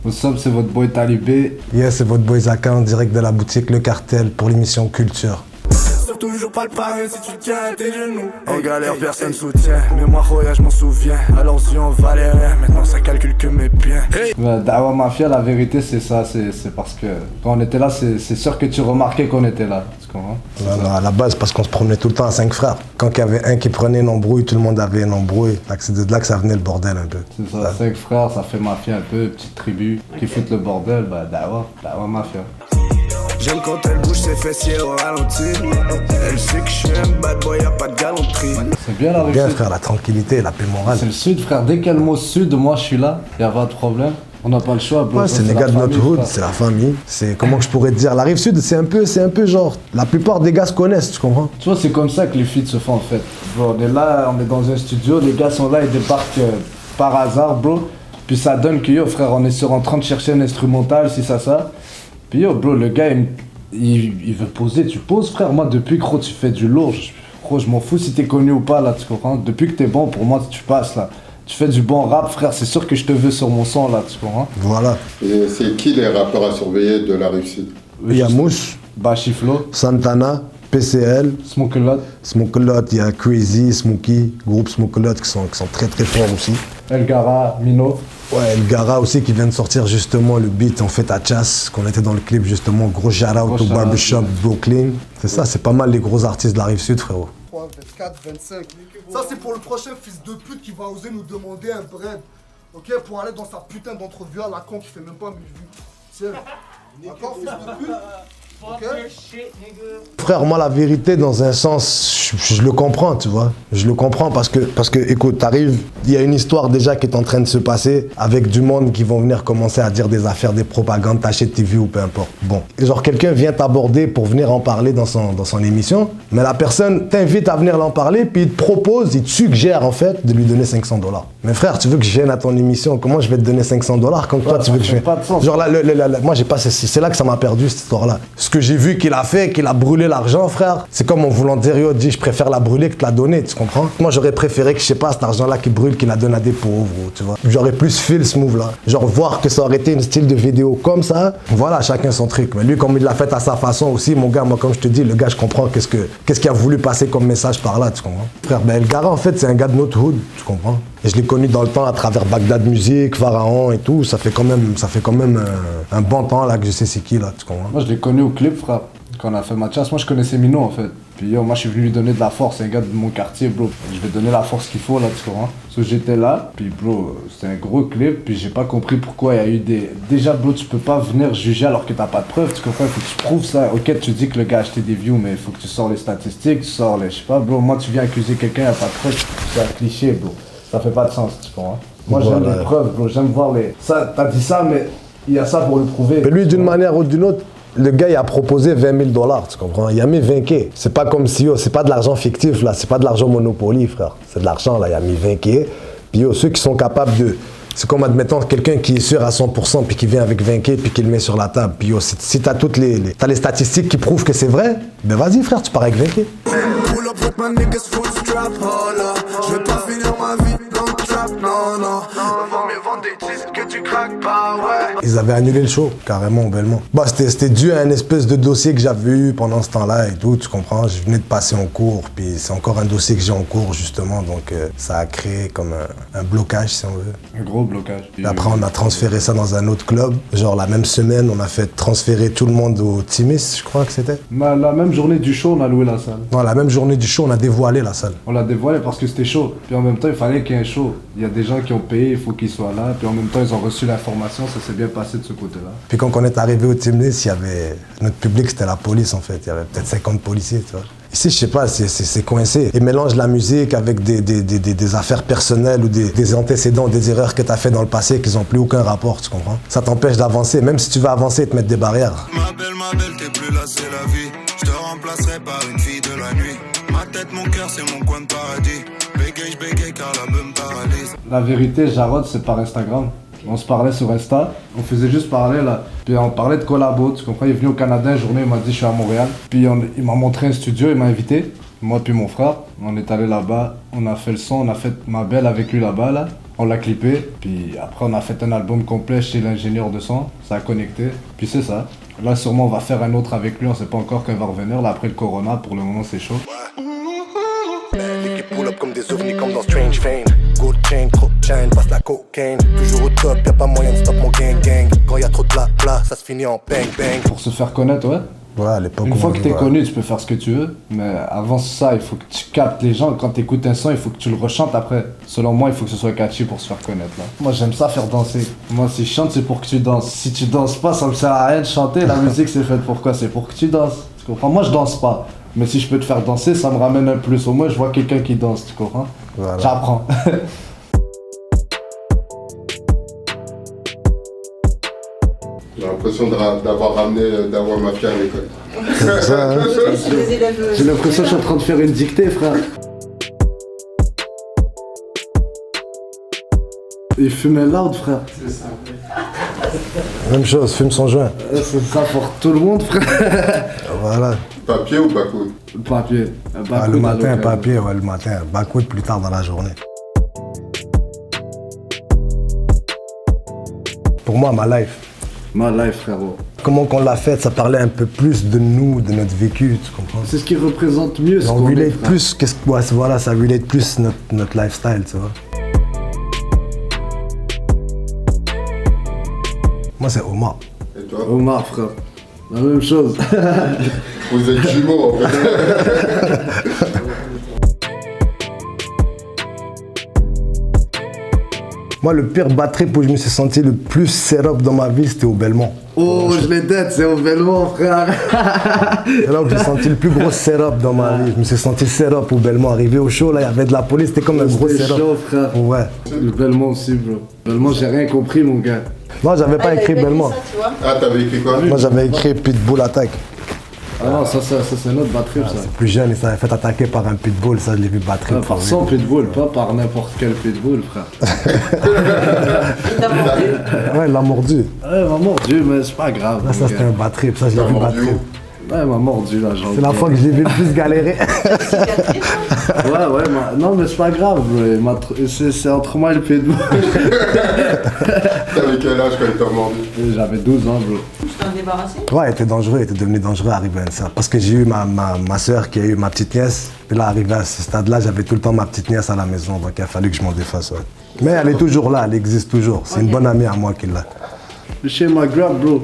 What's up, c'est votre boy Talibé. Yes, c'est votre boy Zaka en direct de la boutique Le Cartel pour l'émission Culture. Toujours pas le pareil si tu tiens tes genoux. En galère personne soutient, mais moi Roya je m'en souviens. Alors si on valait rien, maintenant ça calcule que mes biens. Hey. Dawa Mafia, la vérité c'est ça, c'est parce que quand on était là, c'est sûr que tu remarquais qu'on était là. Non, à la base parce qu'on se promenait tout le temps à 5 frères. Quand il y avait un qui prenait une embrouille, tout le monde avait une embrouille. C'est de là que ça venait le bordel un peu. C'est ça, 5 frères, ça fait mafia un peu, petite tribu qui foutent le bordel, bah Dawa Mafia. J'aime quand elle bouge ses fessiers au ralenti. Elle sait que je suis un bad boy, y'a pas de galanterie. C'est bien la Bien frère, la tranquillité, la paix morale. C'est le sud frère, dès qu'il y a le mot sud, moi je suis là, y'a pas de problème. On n'a pas le choix, bro. Ouais, c'est les gars de notre hood, c'est la famille. C'est comment que je pourrais te dire, la rive sud, c'est un peu genre, la plupart des gars se connaissent, tu comprends? Tu vois, c'est comme ça que les feats se font en fait. Bro, on est là, on est dans un studio, les gars sont là, ils débarquent par hasard, bro. Puis ça donne que yo, frère, on est en train de chercher un instrumental, si ça. Puis yo, bro, le gars, il veut poser, tu poses, frère. Moi, depuis que tu fais du lourd, je m'en fous si t'es connu ou pas, là, tu comprends? Depuis que t'es bon, pour moi, tu passes, là. Tu fais du bon rap, frère, c'est sûr que je te veux sur mon son, là, tu comprends? Voilà. Et c'est qui les rappeurs à surveiller de la rive sud? Il y a Mousse, Bachiflo, Santana, PCL, Smokelot, il y a Crazy, Smokey, groupe Smokelot qui sont très très forts aussi. Elgara, Mino. Ouais, El Gara aussi qui vient de sortir justement le beat en fait à Chas, qu'on était dans le clip justement, gros shout-out au Barbershop Brooklyn. C'est ça, c'est pas mal les gros artistes de la rive sud, frérot. 23, 24, 25. Ça c'est pour le prochain fils de pute qui va oser nous demander un bread. Ok, pour aller dans sa putain d'entrevue à la con qui fait même pas 1000 vues. Tiens, d'accord fils de pute? Okay. Frère, moi la vérité dans un sens, je le comprends, tu vois. Je le comprends parce que écoute, t'arrives, il y a une histoire déjà qui est en train de se passer avec du monde qui vont venir commencer à dire des affaires, des propagandes, tâcher de TV ou peu importe. Bon, genre quelqu'un vient t'aborder pour venir en parler dans son émission, mais la personne t'invite à venir l'en parler, puis il te propose, il te suggère en fait de lui donner $500. Mais frère, tu veux que je vienne à ton émission, comment je vais te donner $500 quand toi tu veux que je vienne? Genre là, moi j'ai pas, c'est là que ça m'a perdu cette histoire-là. Ce que j'ai vu qu'il a fait, qu'il a brûlé l'argent, frère, c'est comme en voulant dire, yo, dis, je préfère la brûler que te la donner, tu comprends? Moi, j'aurais préféré que, je sais pas, cet argent-là qui brûle, qu'il la donne à des pauvres, tu vois. J'aurais plus fait ce move-là. Genre, voir que ça aurait été un style de vidéo comme ça, voilà, chacun son truc. Mais lui, comme il l'a fait à sa façon aussi, mon gars, moi, comme je te dis, le gars, je comprends qu'est-ce qu'il a voulu passer comme message par là, tu comprends? Frère, ben, El Gara, en fait, c'est un gars de notre hood, tu comprends? Et je l'ai connu dans le temps à travers Bagdad Music, Pharaon et tout. Ça fait quand même un bon temps là que je sais c'est qui là, tu comprends? Moi, je l'ai connu au clip, frère. Quand on a fait ma chasse, moi je connaissais Mino en fait. Puis yo, moi je suis venu lui donner de la force, c'est un gars de mon quartier, bro. Je vais donner la force qu'il faut là, tu comprends? Parce que j'étais là, puis bro, c'était un gros clip, puis j'ai pas compris pourquoi il y a eu des... Déjà bro, tu peux pas venir juger alors que t'as pas de preuves, tu comprends? Il faut que tu prouves ça. Ok, tu dis que le gars a acheté des views, mais il faut que tu sors les statistiques, tu sors les... Je sais pas, bro, moi tu viens accuser quelqu'un, y a pas de preuves, c'est un cliché, bro. Ça fait pas de sens, tu comprends? Moi j'aime les preuves, bro, j'aime voir les... Ça, t'as dit ça, mais il y a ça pour le prouver. Mais lui, d'une manière ou d'une autre, le gars, il a proposé $20 000, tu comprends? Il a mis 20K. C'est pas comme si, c'est pas de l'argent fictif, là. C'est pas de l'argent Monopoly, frère. C'est de l'argent, là. Il a mis 20K. Puis, yo, ceux qui sont capables de... C'est comme, admettons, quelqu'un qui est sûr à 100%, puis qui vient avec 20K, puis qui le met sur la table. Puis, yo, si t'as toutes t'as les statistiques qui prouvent que c'est vrai, ben vas-y, frère, tu pars avec 20K. Je vais pas finir ma vie dans le trap, non. Vaut mieux vendre des titres que tu craques pas, ouais. Ils avaient annulé le show, carrément, bellement. Bah, c'était dû à un espèce de dossier que j'avais eu pendant ce temps-là et tout, tu comprends? Je venais de passer en cours, puis c'est encore un dossier que j'ai en cours, justement, donc ça a créé comme un blocage, si on veut. Un gros blocage. Et après, on a transféré ça dans un autre club. Genre, la même semaine, on a fait transférer tout le monde au Timis, je crois que c'était. La même journée du show, on a loué la salle. Non, la même journée du show, on a dévoilé la salle. On l'a dévoilé parce que c'était chaud. Puis en même temps, il fallait qu'il y ait un show. Il y a des gens qui ont payé, il faut qu'ils soient là. Puis en même temps, ils ont reçu l'information, ça s'est bien passé de ce côté-là. Puis quand on est arrivé au Timis, il y avait... Notre public, c'était la police, en fait. Il y avait peut-être 50 policiers, tu vois. Ici, je sais pas, c'est coincé. Ils mélangent la musique avec des affaires personnelles ou des antécédents, des erreurs que tu as fait dans le passé qui n'ont plus aucun rapport, tu comprends? Ça t'empêche d'avancer. Même si tu veux avancer, ils te mettent des barrières. Ma belle, t'es plus là, c'est la vie. Je te remplacerai par une fille de la nuit. Ma tête, mon cœur, c'est mon coin de paradis. Bégaye car la beuh me paralyse. La vérité, Jarod, c'est par Instagram. On se parlait sur Insta, on faisait juste parler là. Puis on parlait de collabo, tu comprends? Il est venu au Canada une journée, il m'a dit je suis à Montréal. Puis il m'a montré un studio, il m'a invité, moi puis mon frère. On est allé là-bas, on a fait le son, on a fait ma belle avec lui là-bas là. On l'a clippé, puis après on a fait un album complet chez l'ingénieur de son, ça a connecté, puis c'est ça. Là sûrement on va faire un autre avec lui, on sait pas encore quand il va revenir, là après le Corona, pour le moment c'est chaud. L'équipe pull up comme des ovnis comme dans Strange Fane. Gold chain, trop de chain, passe la cocaine. Toujours au top, y'a pas moyen de stop mon gang gang. Quand y'a trop de bla, ça se finit en bang bang. Pour se faire connaître, ouais. Ouais, à l'époque. Une fois que t'es ouais. connu, tu peux faire ce que tu veux, mais avant ça, il faut que tu captes les gens. Quand t'écoutes un son, il faut que tu le rechantes après. Selon moi, il faut que ce soit catchy pour se faire connaître, là. Moi, j'aime ça faire danser. Moi, si je chante, c'est pour que tu danses. Si tu danses pas, ça me sert à rien de chanter. La musique, c'est fait pour quoi? C'est pour que tu danses. Tu comprends? Moi, je danse pas. Mais si je peux te faire danser, ça me ramène un plus. Au moins, je vois quelqu'un qui danse, tu comprends? Voilà. J'apprends. J'ai l'impression d'avoir ramené Dawa Mafia à l'école. C'est ça, hein. J'ai l'impression que je suis en train de faire une dictée, frère. Il fumait loud, frère. Même chose, fume son joint. C'est ça pour tout le monde, frère. Voilà. Papier ou backwood? Papier. Ah, le matin, papier, ouais, le matin. Backwood plus tard dans la journée. Pour moi, ma life. Ma life, frérot. Comment qu'on l'a faite, ça parlait un peu plus de nous, de notre vécu, tu comprends? C'est ce qui représente mieux ce On qu'on est, relate frère. plus, ouais, voilà, ça relate plus notre lifestyle, tu vois. Moi, c'est Omar. Et toi? Omar, frère. La même chose. Vous êtes jumeaux en fait. Moi, le pire bad trip où je me suis senti le plus set-up dans ma vie, c'était au Belmont. Oh, je l'ai tête, c'est au Belmont, frère. C'est là où j'ai senti le plus gros set-up dans ma vie. Je me suis senti set-up au Belmont. Arrivé au show, là, il y avait de la police, c'était comme un gros C'était set-up. chaud, frère. Ouais. Le Belmont aussi, bro. Belmont, j'ai rien compris, mon gars. Non, j'avais pas écrit Belmont. Ah, t'avais écrit quoi? Moi, j'avais écrit Pitbull Attack. Ah non, ça c'est un autre bad trip, ça. Plus jeune, il s'avait fait attaquer par un pitbull, ça, je l'ai vu bad trip. Ah, par son pitbull, pas par n'importe quel pitbull, frère. Ouais, il l'a mordu. Ouais, m'a mordu, mais c'est pas grave. Là, mon ça, c'était gars. un bad trip. Ça, je l'ai T'as vu bad mordu trip. où? Ouais, m'a mordu, là, genre. C'est la fois que je l'ai vu le plus galérer. Ouais, non, mais c'est pas grave, bro. C'est entre moi et le pitbull. T'avais quel âge quand il t'a mordu? J'avais 12 ans, bro. Tu t'en débarrassé? Ouais, il était dangereux, il était devenu dangereux arrivé à ça. Parce que j'ai eu ma soeur qui a eu ma petite nièce. Puis là, arrivé à ce stade-là, j'avais tout le temps ma petite nièce à la maison. Donc il a fallu que je m'en défasse. Ouais. Mais elle est toujours là, elle existe toujours. C'est une bonne amie à moi qui l'a. Chez ma grab, bro.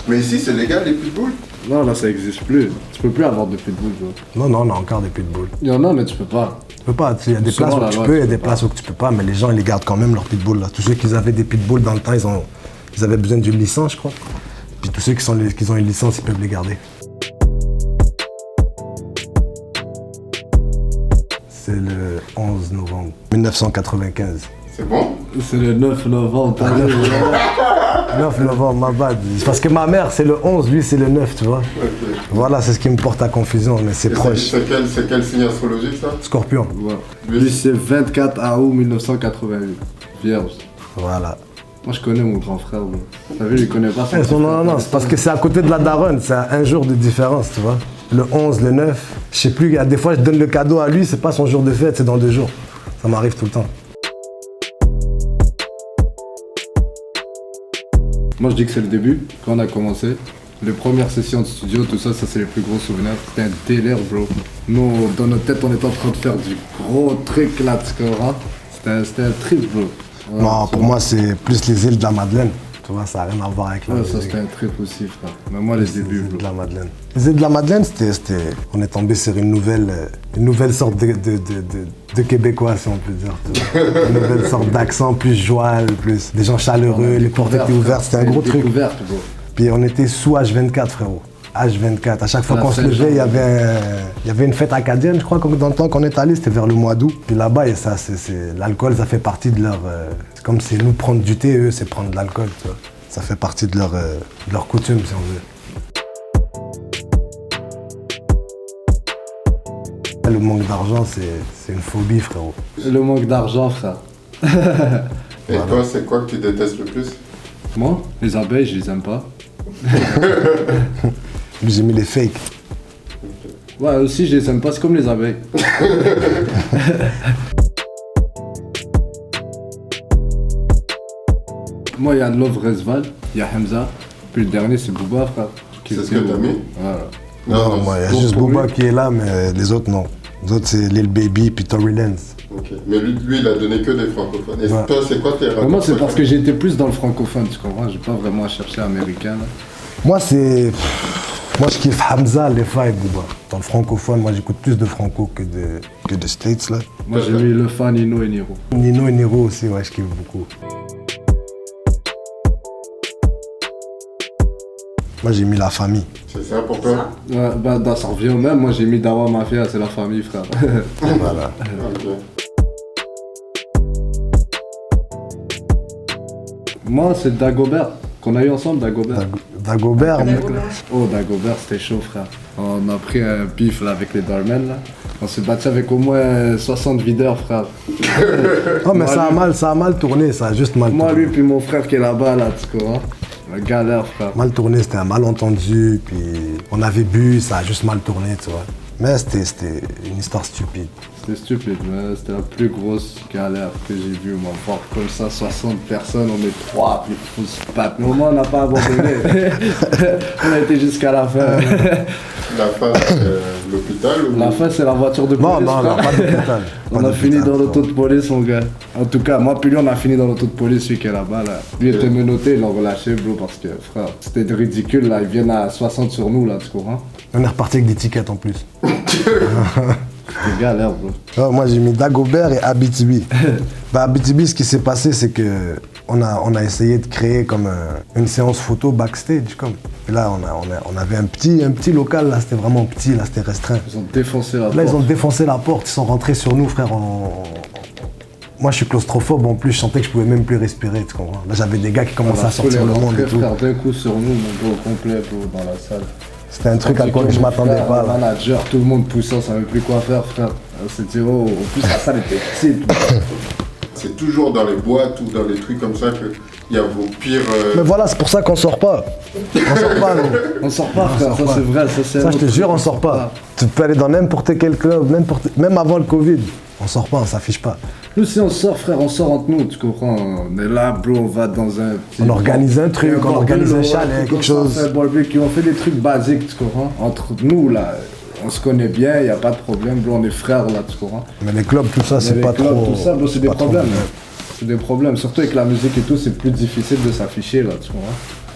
Mais ici, c'est légal les pitbulls? Non, là, ça existe plus. Tu peux plus avoir de pitbull, bro. Non, on a encore des pitbulls. Il y en a, mais tu peux pas. Tu peux pas, il y a des Selon places où la tu loi, peux, il y a tu des peux places où tu peux pas, mais les gens ils les gardent quand même leurs pitbulls là. Tous ceux qui avaient des pitbulls dans le temps, ils avaient besoin d'une licence, je crois. Puis tous ceux qui ont une licence, ils peuvent les garder. C'est le 11 novembre 1995. C'est bon? C'est le 9 novembre, t'as vu? 9 novembre, ma bad. Parce que ma mère c'est le 11, lui c'est le 9, tu vois. Ok. Voilà, c'est ce qui me porte à confusion, mais c'est Et proche. c'est quel signe astrologique ça? Scorpion. Ouais. Lui, c'est 24 août 1988. Vierge. Voilà. Moi, je connais mon grand frère, bro. T'as vu, il connaît pas son Eh, petit frère. non, c'est parce que c'est à côté de la daronne, c'est à un jour de différence, tu vois. Le 11, le 9, je sais plus, il y a des fois je donne le cadeau à lui, c'est pas son jour de fête, c'est dans 2 jours. Ça m'arrive tout le temps. Moi, je dis que c'est le début, quand on a commencé. Les premières sessions de studio, tout ça, ça c'est les plus gros souvenirs. C'était un délire, bro. Nous, dans notre tête, on était en train de faire du gros truc là, tu comprends? C'était un trip, bro. Ouais, Non, pour moi, c'est plus les îles de la Madeleine. Tu vois, ça n'a rien à voir avec la Ouais, ça musique. c'était un trip aussi, frère. Mais moi, les débuts, Les îles bro. de la Madeleine. Les îles de la Madeleine, on est tombé sur une nouvelle sorte de Québécois, si on peut dire. tu vois. Une nouvelle sorte d'accent, plus joie, plus des gens chaleureux, les portes étaient ouvertes, c'était un gros truc. Découverte, bro. Puis on était sous H24, frérot. H24. À chaque fois La qu'on se Saint-Jean. levait, il y avait une fête acadienne, je crois, dans le temps qu'on est allé, c'était vers le mois d'août. Puis là-bas, et ça, l'alcool, ça fait partie de leur... c'est comme c'est nous prendre du thé, eux, c'est prendre de l'alcool, tu vois. Ça fait partie de leur coutume, si on veut. Le manque d'argent, c'est une phobie, frérot. Le manque d'argent, frère. Et toi, c'est quoi que tu détestes le plus? Moi, les abeilles, je les aime pas. J'ai mis les fakes. Ouais, aussi, je les aime pas, c'est comme les abeilles. Moi, il y a Love Resval, il y a Hamza, puis le dernier, c'est Booba, frère. C'est ce que t'as mis? Voilà. Non, moi, il y a Pour juste lui. Booba qui est là, mais les autres, non. Les autres, c'est Lil Baby puis Tory Lanez. Ok. Mais lui, il a donné que des francophones. Et Ouais. toi, c'est quoi tes Moi, c'est parce que j'ai été plus dans le francophone, tu comprends? J'ai pas vraiment cherché américain, là. Moi, c'est. Moi, je kiffe Hamza, Lefa et Booba. Dans le francophone, moi, j'écoute plus de franco que de States, là. Moi, j'ai mis le fan Nino et Niro. Nino et Niro aussi, ouais, je kiffe beaucoup. Moi, j'ai mis La Famille. C'est ça pour toi? Ouais, bah, ça revient au même. Moi, j'ai mis Dawa Mafia, c'est la famille, frère. Voilà. Ok. Moi, c'est Dagobert, qu'on a eu ensemble, Dagobert. Dagobert, Oh, Dagobert, c'était chaud, frère. On a pris un pif là, avec les Darmen, là. On s'est battu avec au moins 60 videurs, frère. oh, mais Moi, ça a mal tourné, ça a juste mal Moi, tourné. lui, puis mon frère qui est là-bas, là, tu comprends? La galère, frère. Mal tourné, c'était un malentendu, puis on avait bu, ça a juste mal tourné, tu vois. Mais c'était une histoire stupide. C'était stupide, mais c'était la plus grosse galère que j'ai vue, moi. Voir comme ça, 60 personnes, on est 3, puis il faut se battre. Mais au moins, on n'a pas abandonné. On a été jusqu'à la fin. La fin, c'est l'hôpital ou... La fin, c'est la voiture de police. Non, non, non, frère. pas d'hôpital. On a fini dans l'auto de police, mon gars. En tout cas, moi puis lui, on a fini dans l'auto de police, celui qui est là-bas, là. Lui était menotté, ils l'ont relâché, bro, parce que, frère, c'était ridicule, là. Ils viennent à 60 sur nous, là, tu comprends? On est reparti avec des tickets en plus. C'était galère, bro. Oh, moi, j'ai mis Dagobert et Abitibi. Bah, Abitibi, ce qui s'est passé, c'est que on a essayé de créer comme une séance photo backstage, comme. Et là, on avait un petit local, là, c'était vraiment petit, là, c'était restreint. Ils ont défoncé la Là, ils ont porte. défoncé la porte, ils sont rentrés sur nous, frère. Moi, je suis claustrophobe, en plus, je sentais que je pouvais même plus respirer, tu comprends. Là, j'avais des gars qui commençaient à sortir le monde et tout. frère, d'un coup sur nous, mon gros complet, bro, dans la salle. C'était un truc à quoi je m'attendais Frère, pas, le là. manager, tout le monde poussait, on savait plus quoi faire, frère. On s'est dit, oh, en plus, la salle était petite. C'est toujours dans les boîtes ou dans les trucs comme ça qu'il y a vos pires... Mais voilà, c'est pour ça qu'on sort pas. On sort pas, nous. On sort pas, frère, sort ça pas. c'est vrai, ça c'est Ça, un je te autre jure, truc, on sort pas. Tu peux aller dans n'importe quel club, même avant le Covid. On sort pas, on s'affiche pas. Nous, si on sort, frère, on sort entre nous, tu comprends? On est là, bro, on va dans un petit... On organise un truc, on organise un chalet, quelque chose. On fait un barbecue, on fait des trucs basiques, tu comprends? Entre nous, là, on se connaît bien, y a pas de problème, bro, on est frères, là, tu comprends? Mais les clubs, tout ça, Mais c'est les pas clubs, trop. tout ça, bro, c'est des pas trop problèmes. bien. C'est des problèmes, surtout avec la musique et tout, c'est plus difficile de s'afficher, là, tu comprends?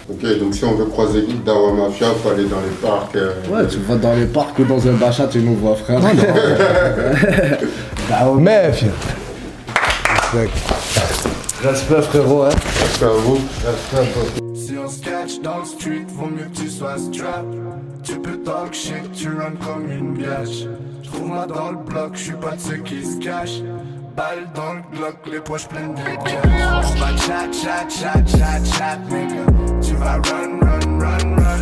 Ok, donc si on veut croiser Dawa Mafia, il faut aller dans les parcs. Ouais, tu vas dans les parcs ou dans un bachat, tu nous vois, frère. Mais, fier. Respect, frérot, hein. Respect à vous. Si on se catch dans le street, vaut mieux que tu sois strap. Tu peux talk shit, tu run comme une biatch. Trouve-moi dans le bloc, j'suis pas de ceux qui se cachent. Balle dans le bloc, les poches pleines de cash. On va chat, nigga. Tu vas run, run, run, run.